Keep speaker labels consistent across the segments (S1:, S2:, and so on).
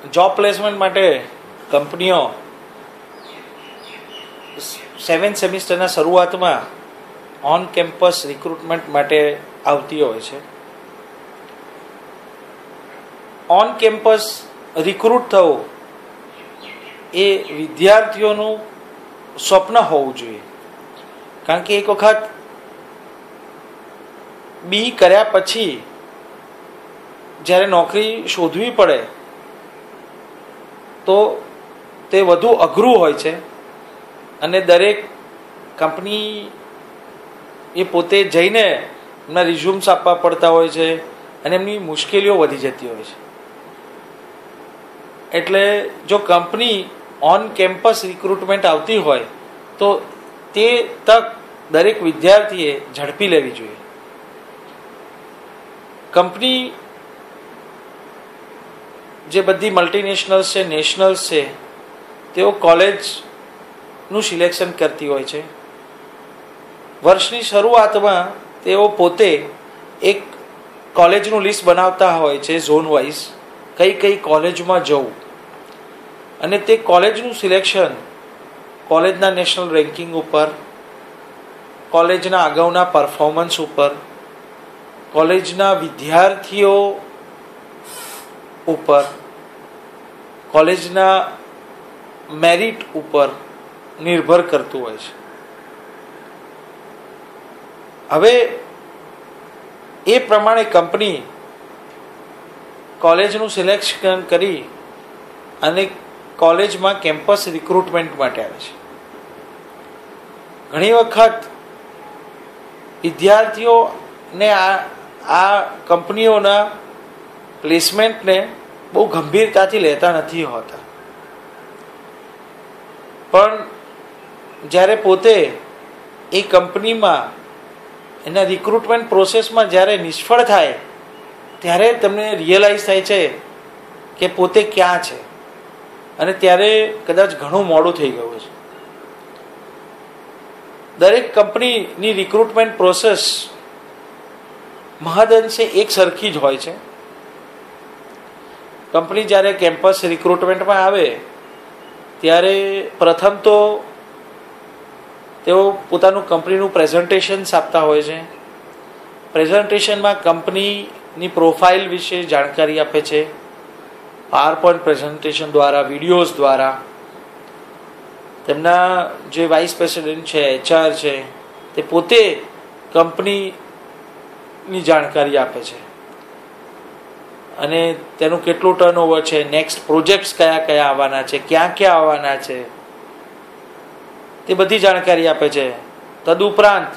S1: Job placement માટે કંપનીઓ 7 સેમિસ્ટરના શરૂઆતમાં ઓન કેમ્પસ રિક્રુટમેન્ટ માટે આવતી હોય છે. ઓન કેમ્પસ રિક્રુટ થવું એ વિદ્યાર્થીઓનું સ્વપ્ન હોવું જોઈએ, કારણ કે એક વખત બી કર્યા પછી જ્યારે નોકરી શોધવી પડે તો તે વધુ અઘરું હોય છે અને દરેક કંપની એ પોતે જઈને એમના રિઝ્યુમ્સ આપવા પડતા હોય છે અને એમની મુશ્કેલીઓ વધી જતી હોય છે. એટલે જો કંપની ઓન કેમ્પસ રિક્રુટમેન્ટ આવતી હોય તો તે તક દરેક વિદ્યાર્થીએ ઝડપી લેવી જોઈએ. કંપની જે બધી મલ્ટીનેશનલ્સ છે, નેશનલ્સ છે, તેઓ કોલેજનું સિલેક્શન કરતી હોય છે. વર્ષની શરૂઆતમાં તેઓ પોતે એક કોલેજનું લિસ્ટ બનાવતા હોય છે ઝોન વાઇઝ, કઈ કઈ કોલેજમાં જવું, અને તે કોલેજનું સિલેક્શન કોલેજના નેશનલ રેન્કિંગ ઉપર, કોલેજના અગાઉના પરફોર્મન્સ ઉપર, કોલેજના વિદ્યાર્થીઓ ઉપર, કોલેજના મેરિટ ઉપર નિર્ભર કરતું હોય છે. હવે એ પ્રમાણે કંપની કોલેજનું સિલેક્શન કરી અને કોલેજમાં કેમ્પસ રિક્રુટમેન્ટ માટે આવે છે. ઘણી વખત વિદ્યાર્થીઓને આ કંપનીઓના પ્લેસમેન્ટને બહુ ગંભીરતાથી લેતા નથી હોતા, પણ જ્યારે પોતે એ કંપનીમાં એના રિક્રુટમેન્ટ પ્રોસેસમાં જ્યારે નિષ્ફળ થાય ત્યારે તમને રિયલાઇઝ થાય છે કે પોતે ક્યાં છે, અને ત્યારે કદાચ ઘણું મોડું થઈ ગયું છે. દરેક કંપનીની રિક્રુટમેન્ટ પ્રોસેસ મહદઅંશે એક સરખી જ હોય છે. કંપની જ્યારે કેમ્પસ રિક્રુટમેન્ટમાં આવે ત્યારે પ્રથમ તો તેઓ પોતાનું કંપનીનું પ્રેઝન્ટેશન્સ આપતા હોય છે. પ્રેઝન્ટેશનમાં કંપનીની પ્રોફાઇલ વિશે જાણકારી આપે છે, પાવરપોઈન્ટ પ્રેઝન્ટેશન દ્વારા, વિડીયોઝ દ્વારા. તેમના જે વાઇસ પ્રેસિડેન્ટ છે, HR છે, તે પોતે કંપનીની જાણકારી આપે છે અને તેનું કેટલું ટર્નઓવર છે, નેક્સ્ટ પ્રોજેક્ટ્સ કયા કયા આવવાના છે, ક્યાં ક્યાં આવવાના છે, તે બધી જાણકારી આપે છે. તદુપરાંત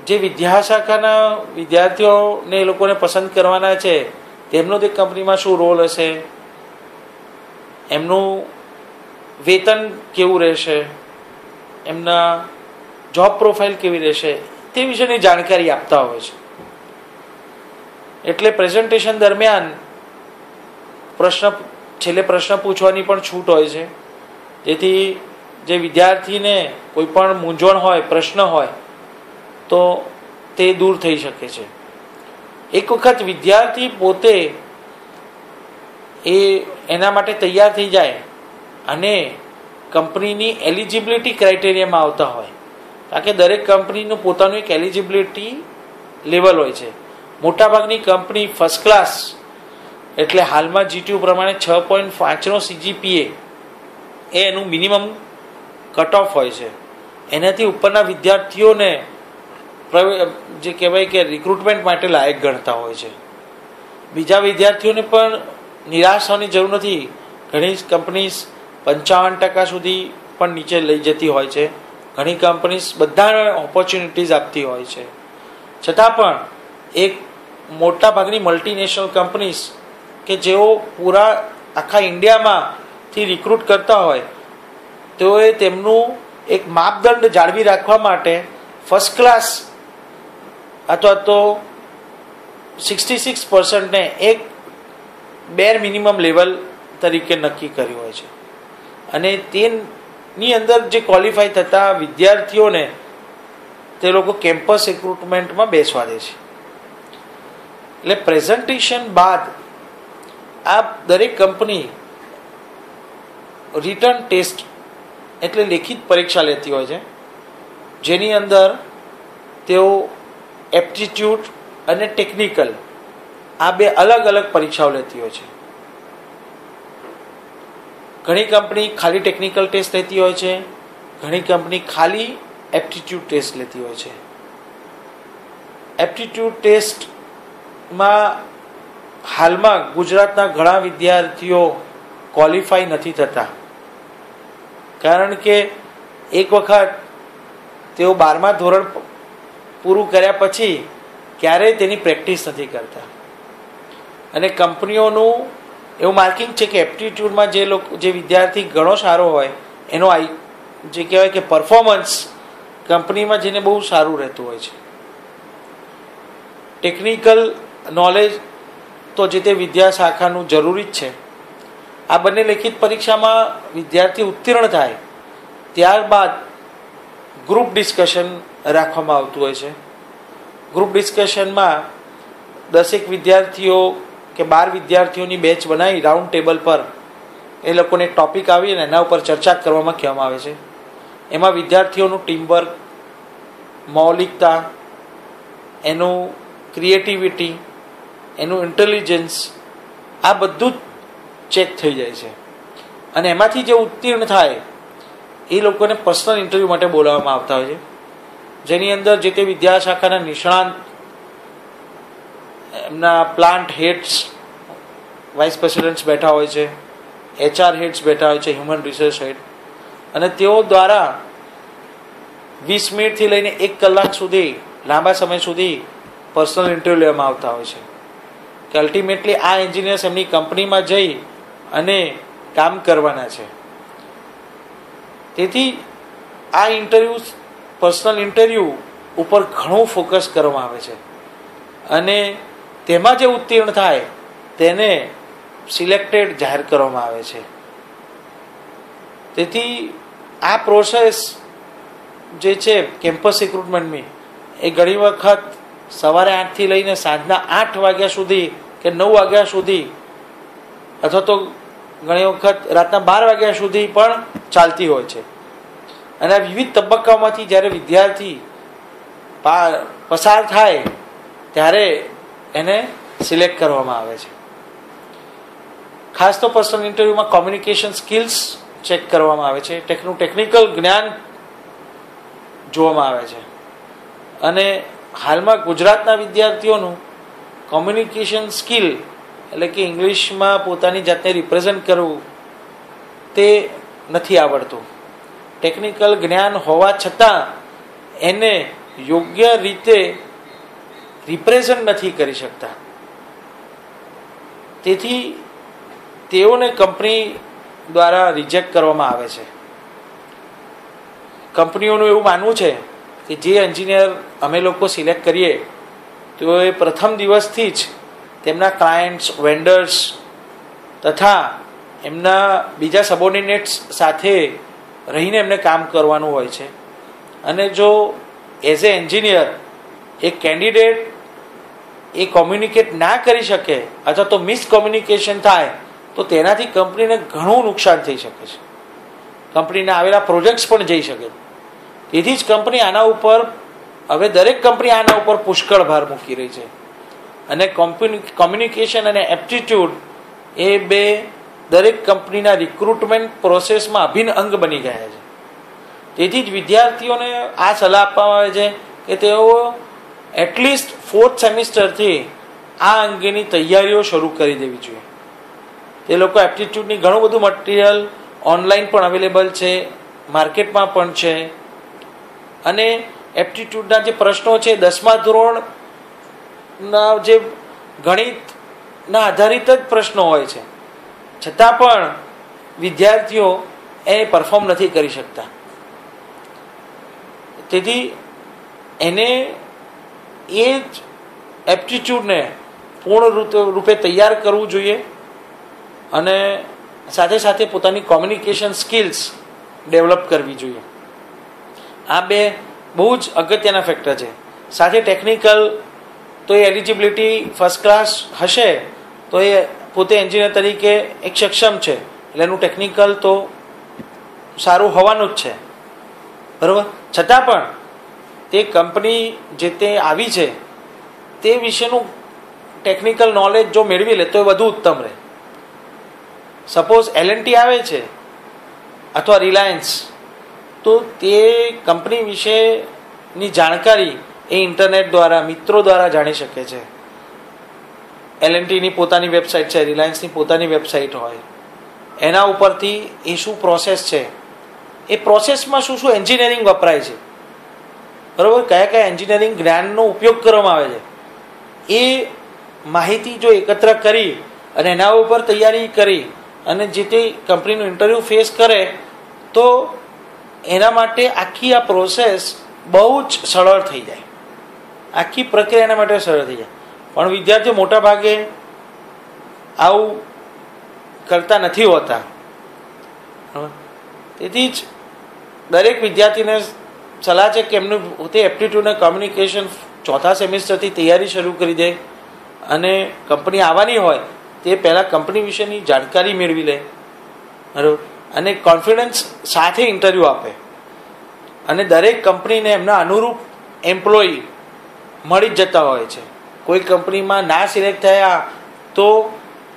S1: જે વિદ્યાશાખાના વિદ્યાર્થીઓને એ લોકોને પસંદ કરવાના છે તેમનો તે કંપનીમાં શું રોલ હશે, એમનું વેતન કેવું રહેશે, એમના જોબ પ્રોફાઇલ કેવી રહેશે, તે વિશેની જાણકારી આપતા હોય છે. એટલે પ્રેઝન્ટેશન દરમિયાન છેલ્લે પ્રશ્ન પૂછવાની પણ છૂટ હોય છે, જેથી જે વિદ્યાર્થીને કોઈ પણ મૂંઝવણ હોય, પ્રશ્ન હોય તો તે દૂર થઈ શકે છે. એક વખત વિદ્યાર્થી પોતે એના માટે તૈયાર થઈ જાય અને કંપનીની એલિજિબિલિટી ક્રાઇટેરિયામાં આવતા હોય, કારણ કે દરેક કંપનીનું પોતાનું એક એલિજિબિલિટી લેવલ હોય છે. મોટાભાગની કંપની ફર્સ્ટ ક્લાસ એટલે હાલમાં GTU પ્રમાણે 6.5નો CGPA એ એનું મિનિમમ કટ ઓફ હોય છે. એનાથી ઉપરના વિદ્યાર્થીઓને જે કહેવાય કે રિક્રુટમેન્ટ માટે લાયક ગણતા હોય છે. બીજા વિદ્યાર્થીઓને પણ નિરાશ થવાની જરૂર નથી. ઘણી કંપનીઝ 55% સુધી પણ નીચે લઈ જતી હોય છે. ઘણી કંપનીઝ બધાને ઓપોર્ચ્યુનિટીઝ આપતી હોય છે. છતાં પણ એક મોટા ભાગની મલ્ટીનેશનલ કંપનીઝ કે જેઓ પૂરા આખા ઇન્ડિયામાંથી રિક્રુટ કરતા હોય તેઓએ તેમનું એક માપદંડ જાળવી રાખવા માટે ફર્સ્ટ ક્લાસ અથવા તો 66%ને એક બેર મિનિમમ લેવલ તરીકે નક્કી કર્યું હોય છે, અને તેની અંદર જે ક્વોલિફાય થતા વિદ્યાર્થીઓને તે લોકો કેમ્પસ રિક્રુટમેન્ટમાં બેસવા દે છે. એટલે પ્રેઝન્ટેશન બાદ આ દરેક કંપની રિટન ટેસ્ટ એટલે લેખિત પરીક્ષા લેતી હોય છે, જેની અંદર તેઓ એપ્ટિટ્યૂડ અને ટેકનિકલ આ બે અલગ અલગ પરીક્ષાઓ લેતી હોય છે. ઘણી કંપની ખાલી ટેકનિકલ ટેસ્ટ લેતી હોય છે, ઘણી કંપની ખાલી એપ્ટિટ્યૂડ ટેસ્ટ લેતી હોય છે. એપ્ટિટ્યૂડ ટેસ્ટમાં હાલમાં ગુજરાતના ઘણા વિદ્યાર્થીઓ ક્વોલિફાય નથી થતા, કારણ કે એક વખત તેઓ 12મા ધોરણ પૂરું કર્યા પછી ક્યારેય તેની પ્રેક્ટિસ નથી કરતા. અને કંપનીઓનું એવું માર્કિંગ છે કે એપ્ટિટ્યૂડમાં જે વિદ્યાર્થી ઘણો સારો હોય એનો જે કહેવાય કે પરફોર્મન્સ કંપનીમાં જેને બહુ સારું રહેતું હોય છે. ટેકનિકલ નોલેજ તો જે તે વિદ્યા શાખાનું જરૂરી જ છે. આ બંને લેખિત પરીક્ષામાં વિદ્યાર્થી ઉત્તીર્ણ થાય ત્યારબાદ ગ્રુપ ડિસ્કશન રાખવામાં આવતું હોય છે. ગ્રુપ ડિસ્કશનમાં 10 વિદ્યાર્થીઓ કે 12 વિદ્યાર્થીઓની બેચ બનાવી રાઉન્ડ ટેબલ પર એ લોકોને ટોપિક આવીને એના ઉપર ચર્ચા કરવામાં કહેવામાં આવે છે. એમાં વિદ્યાર્થીઓનું ટીમવર્ક, મૌલિકતા, એનું ક્રિએટિવિટી, એનું ઇન્ટેલિજન્સ આ બધું જ ચેક થઈ જાય છે. અને એમાંથી જે ઉત્તીર્ણ થાય એ લોકોને પર્સનલ ઇન્ટરવ્યૂ માટે બોલાવવામાં આવતા હોય છે, જેની અંદર જે તે વિદ્યા શાખાના નિષ્ણાંત, એમના પ્લાન્ટ હેડ્સ, વાઇસ પ્રેસિડેન્ટ્સ બેઠા હોય છે, HR હેડ્સ બેઠા હોય છે, હ્યુમન રિસોર્સ હેડ, અને તેઓ દ્વારા 20 મિનિટથી લઈને 1 કલાક સુધી લાંબા સમય સુધી પર્સનલ ઇન્ટરવ્યૂ લેવામાં આવતા હોય છે કે અલ્ટિમેટલી આ એન્જિનિયર્સ એમની કંપનીમાં જઈ અને કામ કરવાના છે. તેથી આ ઇન્ટરવ્યૂ, પર્સનલ ઇન્ટરવ્યૂ ઉપર ઘણું ફોકસ કરવામાં આવે છે અને તેમાં જે ઉત્તીર્ણ થાય તેને સિલેક્ટેડ જાહેર કરવામાં આવે છે. તેથી આ પ્રોસેસ જે છે કેમ્પસ રિક્રુટમેન્ટની એ ઘણી વખત સવારે 8થી લઈને સાંજના 8 વાગ્યા સુધી કે 9 વાગ્યા સુધી અથવા તો ઘણી વખત રાતના 12 વાગ્યા સુધી પણ ચાલતી હોય છે. અને આ વિવિધ તબક્કાઓમાંથી જ્યારે વિદ્યાર્થી પસાર થાય ત્યારે એને સિલેક્ટ કરવામાં આવે છે. ખાસ તો પર્સનલ ઇન્ટરવ્યૂમાં કોમ્યુનિકેશન સ્કિલ્સ ચેક કરવામાં આવે છે, ટેકનિકલ જ્ઞાન જોવામાં આવે છે. અને હાલમાં ગુજરાતના વિદ્યાર્થીઓનું કોમ્યુનિકેશન સ્કિલ એટલે કે ઇંગ્લિશમાં પોતાની જાતને રિપ્રેઝન્ટ કરવું તે નથી આવડતું. ટેકનિકલ જ્ઞાન હોવા છતાં એને યોગ્ય રીતે રિપ્રેઝન્ટ નથી કરી શકતા. તેથી તેઓને કંપની દ્વારા રિજેક્ટ કરવામાં આવે છે. કંપનીઓનું એવું માનવું છે કે જે એન્જિનિયર અમે લોકો સિલેક્ટ કરીએ તો એ પ્રથમ દિવસથી જ તેમના ક્લાયન્ટ્સ, વેન્ડર્સ તથા એમના બીજા સબોર્ડિનેટ્સ સાથે રહીને એમને કામ કરવાનું હોય છે. અને જો as a engineer A candidate A communicate ના કરી શકે અથવા તો મિસકોમ્યુનિકેશન થાય તો તેનાથી કંપનીને ઘણું નુકસાન થઈ શકે છે, કંપનીને આવેલા પ્રોજેક્ટ્સ પણ જઈ શકે. તેથી જ કંપની આના ઉપર, હવે દરેક કંપની આના ઉપર પુષ્કળ ભાર મૂકી રહી છે. અને કોમ્યુનિકેશન અને એપ્ટિટ્યૂડ એ બે દરેક કંપનીના રિક્રુટમેન્ટ પ્રોસેસમાં અભિન્ન અંગ બની ગયા છે. તેથી જ વિદ્યાર્થીઓને આ સલાહ આપવામાં આવે છે કે તેઓ એટલીસ્ટ 4th સેમિસ્ટરથી આ અંગેની તૈયારીઓ શરૂ કરી દેવી જોઈએ. તે લોકો એપ્ટિટ્યૂડની ઘણું બધું મટીરિયલ ઓનલાઈન પણ અવેલેબલ છે, માર્કેટમાં પણ છે. અને એપ્ટિટ્યૂડના જે પ્રશ્નો છે 10મા ધોરણના જે ગણિતના આધારિત જ પ્રશ્નો હોય છે, છતાં પણ વિદ્યાર્થીઓ એ પરફોર્મ નથી કરી શકતા. તેથી એને એ જ એપ્ટિટ્યૂડને પૂર્ણ રૂપે તૈયાર કરવું જોઈએ અને સાથે સાથે પોતાની કોમ્યુનિકેશન સ્કિલ્સ ડેવલપ કરવી જોઈએ. આ બે બહુ જ અગત્યના ફેક્ટર છે. સાથે ટેકનિકલ તો એ એલિજિબિલિટી ફર્સ્ટ ક્લાસ હશે તો એ પોતે એન્જિનિયર તરીકે એક સક્ષમ છે, એટલે એનું ટેકનિકલ તો સારું હોવાનું જ છે, બરાબર. છતાં પણ તે કંપની જે તે આવી છે તે વિશેનું ટેકનિકલ નોલેજ જો મેળવી લે તો એ વધુ ઉત્તમ રહે. સપોઝ L&T આવે છે અથવા રિલાયન્સ, તો તે કંપની વિશેની જાણકારી એ ઇન્ટરનેટ દ્વારા, મિત્રો દ્વારા જાણી શકે છે. L&Tની પોતાની વેબસાઇટ છે, રિલાયન્સની પોતાની વેબસાઇટ હોય, એના ઉપરથી એ શું પ્રોસેસ છે, એ પ્રોસેસમાં શું શું એન્જિનિયરિંગ વપરાય છે, બરાબર, કયા કયા એન્જિનિયરિંગ જ્ઞાનનો ઉપયોગ કરવામાં આવે છે, એ માહિતી જો એકત્ર કરી અને એના ઉપર તૈયારી કરી અને જે તે કંપનીનું ઇન્ટરવ્યૂ ફેસ કરે તો એના માટે આખી આ પ્રોસેસ બહુ જ સરળ થઈ જાય, આખી પ્રક્રિયા એના માટે સરળ થઈ જાય. પણ વિદ્યાર્થીઓ મોટા ભાગે આવું કરતા નથી હોતા. તેથી જ દરેક વિદ્યાર્થીને સલાહ છે કે એમનું પોતે એપ્ટિટ્યૂડ અને કોમ્યુનિકેશન 4થા સેમિસ્ટરથી તૈયારી શરૂ કરી દે અને કંપની આવવાની હોય તે પહેલાં કંપની વિશેની જાણકારી મેળવી લે, બરાબર, અને કોન્ફિડન્સ સાથે ઇન્ટરવ્યૂ આપે. અને દરેક કંપનીને એમના અનુરૂપ એમ્પ્લોયી મળી જ જતા હોય છે. કોઈ કંપનીમાં ના સિલેક્ટ થયા તો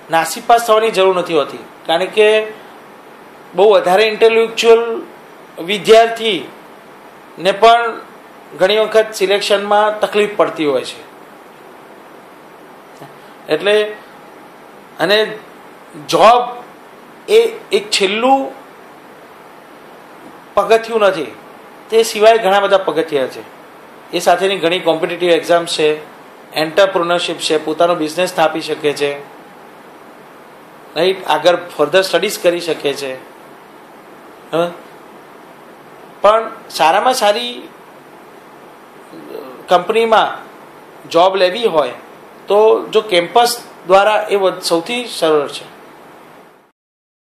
S1: નાસીપાસ થવાની જરૂર નથી હોતી, કારણ કે બહુ વધારે ઇન્ટેલેક્ચ્યુઅલ વિદ્યાર્થીને પણ ઘણી વખત સિલેક્શનમાં તકલીફ પડતી હોય છે. એટલે અને જોબ એ એક છેલ્લું પગથિયું નથી, તે સિવાય ઘણા બધા પગથિયા છે. એ સાથેની ઘણી કોમ્પિટિટિવ એક્ઝામ્સ છે, એન્ટરપ્રિનરશિપ છે, પોતાનો બિઝનેસ સ્થાપી શકે છે, રાઈટ, આગળ ફર્ધર સ્ટડીઝ કરી શકે છે. પણ સારામાં સારી કંપનીમાં જોબ લેવી હોય તો જો કેમ્પસ દ્વારા એ સૌથી સરળ છે.